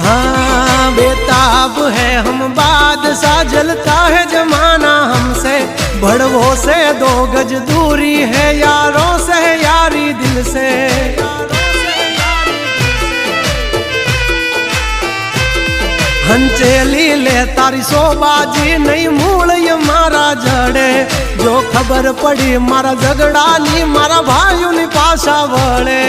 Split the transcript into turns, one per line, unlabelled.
हाँ बेताब है हम बादशाह, जलता है जमाना हमसे, बड़वों से 2 गज दूरी है, यारों से यारी दिल से। हंचेली ले तारी सोबाजी नहीं मूल ये मारा जड़े, जो खबर पड़ी मारा झगड़ा नी मारा भाइयों नी पासा वड़े।